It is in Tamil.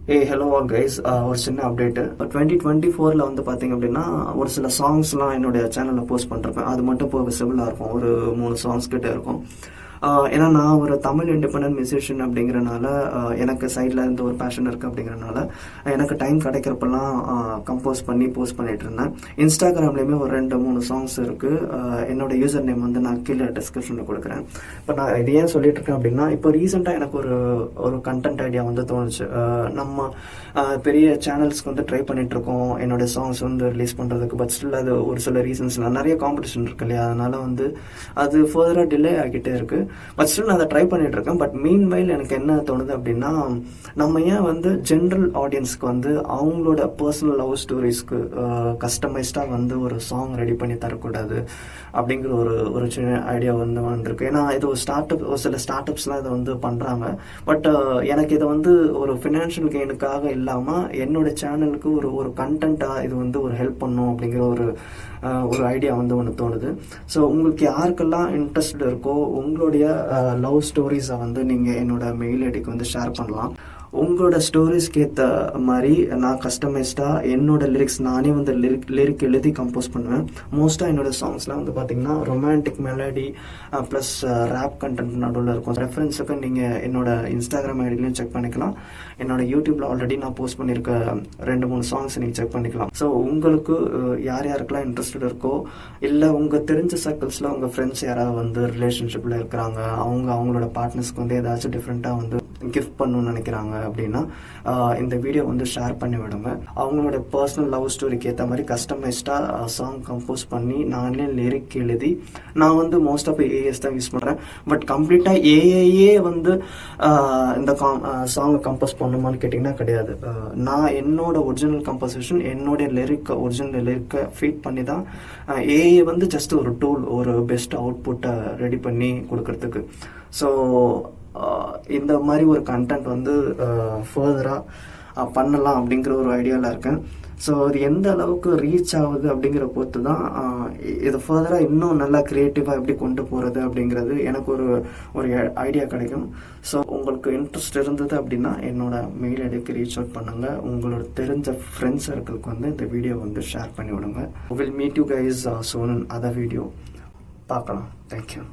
Hello all guys. ஒரு சின்ன அப்டேட்டு. 2024 வந்து பார்த்தீங்க அப்படின்னா ஒரு சில சாங்ஸ்லாம் என்னுடைய சேனலில் போஸ்ட் பண்ணிருப்பேன். அது மட்டும் இப்போ விசிபிளாக இருக்கும். ஒரு 3 சாங்ஸ் கிட்ட இருக்கும். ஏன்னா நான் ஒரு தமிழ் இண்டிபெண்டன்ட் மியூசிஷியன் அப்படிங்கிறனால எனக்கு சைடில் இருந்து ஒரு பேஷன் இருக்குது அப்படிங்கிறனால எனக்கு டைம் கிடைக்கிறப்பெல்லாம் கம்போஸ் பண்ணி போஸ்ட் பண்ணிட்டு இருந்தேன். இன்ஸ்டாகிராம்லேயுமே ஒரு 2-3 சாங்ஸ் இருக்குது. என்னோட யூசர் நேம் வந்து நான் கீழே டிஸ்கிரிப்ஷனில் கொடுக்குறேன். இப்போ நான் இது ஏன் சொல்லிட்டு இருக்கேன் அப்படின்னா, இப்போ ரீசெண்டாக எனக்கு ஒரு கண்டென்ட் ஐடியா வந்து தோணுச்சு. நம்ம பெரிய சேனல்ஸ்க்கு வந்து ட்ரை பண்ணிட்டு இருக்கோம் என்னோட சாங்ஸ் வந்து ரிலீஸ் பண்ணுறதுக்கு. பட் ஸ்டில் அது ஒரு சில ரீசன்ஸ்ல நிறைய காம்படிஷன் இருக்கு இல்லையா, அதனால வந்து அது ஃபர்தராக டிலே ஆகிட்டே இருக்கு. பட் ஸ்டில் நான் அதை ட்ரை பண்ணிட்டு இருக்கேன். பட் மீன் வைல் எனக்கு என்ன தோணுது அப்படின்னா, நம்ம ஏன் வந்து ஜென்ரல் ஆடியன்ஸ்க்கு வந்து அவங்களோட பர்சனல் லவ் ஸ்டோரிஸ்க்கு கஸ்டமைஸ்டாக வந்து ஒரு சாங் ரெடி பண்ணி தரக்கூடாது அப்படிங்கிற ஒரு சின்ன ஐடியா வந்து வந்திருக்கு. ஏன்னா இது ஒரு சில ஸ்டார்ட் அப்ஸ்லாம் இதை வந்து பண்ணுறாங்க. பட் எனக்கு இதை வந்து ஒரு ஃபினான்ஷியல் கெயினுக்காக இல்லாமல் என்னோட சேனலுக்கு ஒரு கண்டென்ட்டாக இது வந்து ஒரு ஹெல்ப் பண்ணும் அப்படிங்கிற ஒரு ஐடியா வந்து ஒன்று தோணுது. ஸோ உங்களுக்கு யாருக்கெல்லாம் இன்ட்ரெஸ்ட் இருக்கோ உங்களுடைய லவ் ஸ்டோரிஸை வந்து நீங்கள் என்னோட மெயில் ஐடிக்கு வந்து ஷேர் பண்ணலாம். உங்களோட ஸ்டோரிஸ்க்கு ஏற்ற மாதிரி நான் கஸ்டமைஸ்டாக என்னோட லிரிக்ஸ் நானே வந்து லிரிக் எழுதி கம்போஸ் பண்ணுவேன். மோஸ்ட்டாக என்னோட சாங்ஸ்லாம் வந்து பார்த்தீங்கன்னா romantic melody plus rap content நடுவில் இருக்கும். ரெஃபரன்ஸுக்கு நீங்கள் என்னோட இன்ஸ்டாகிராம் ஐடிலையும் செக் பண்ணிக்கலாம். என்னோட யூடியூப்பில் ஆல்ரெடி நான் போஸ்ட் பண்ணியிருக்க 2-3 சாங்ஸ் நீங்கள் செக் பண்ணிக்கலாம். ஸோ உங்களுக்கு யாருக்கெல்லாம் இன்ட்ரெஸ்டட் இருக்கோ, இல்லை உங்கள் தெரிஞ்ச சர்க்கிள்ஸில் உங்கள் ஃப்ரெண்ட்ஸ் யாராவது வந்து ரிலேஷன்ஷிப்பில் இருக்கிறாங்க, அவங்களோட பார்ட்னர்ஸ்க்கு வந்து ஏதாச்சும் டிஃப்ரெண்ட்டாக வந்து கிஃப்ட் பண்ணணும்னு நினைக்கிறாங்க அப்படின்னா இந்த வீடியோ வந்து ஷேர் பண்ணி விடுங்க. அவங்களோட பர்சனல் லவ் ஸ்டோரிக்கு ஏற்ற மாதிரி கஸ்டமைஸ்டாக சாங் கம்போஸ் பண்ணி நானே லிரிக் எழுதி, நான் வந்து மோஸ்ட் ஆஃப் ஏஎஸ் தான் யூஸ் பண்ணுறேன். பட் கம்ப்ளீட்டாக ஏஏயே வந்து இந்த சாங்கை கம்போஸ் பண்ணுமான்னு கேட்டிங்கன்னா கிடையாது. நான் என்னோட ஒரிஜினல் கம்போசிஷன் என்னோட ஒரிஜினல் லிரிக்கை ஃபீட் பண்ணி தான் ஏஏ வந்து ஜஸ்ட் ஒரு டூல், ஒரு பெஸ்ட் அவுட்புட்டை ரெடி பண்ணி கொடுக்கறதுக்கு. ஸோ இந்த மாதிரி ஒரு கண்டென்ட் வந்து ஃபர்தராக பண்ணலாம் அப்படிங்கிற ஒரு ஐடியாவில் இருக்கேன். ஸோ அது எந்த அளவுக்கு ரீச் ஆகுது அப்படிங்கிற பொறுத்து தான் இது ஃபர்தராக இன்னும் நல்லா க்ரியேட்டிவாக எப்படி கொண்டு போகிறது அப்படிங்கிறது எனக்கு ஒரு ஐடியா கிடைக்கும். ஸோ உங்களுக்கு இன்ட்ரெஸ்ட் இருந்தது அப்படின்னா என்னோட மெயில் ஐடிக்கு ரீச் அவுட் பண்ணுங்கள். உங்களோட தெரிஞ்ச ஃப்ரெண்ட்ஸ் சர்க்கிளுக்கு வந்து இந்த வீடியோ வந்து ஷேர் பண்ணி விடுங்க. Will meet you guys soon other video. பார்க்கலாம். தேங்க்யூ.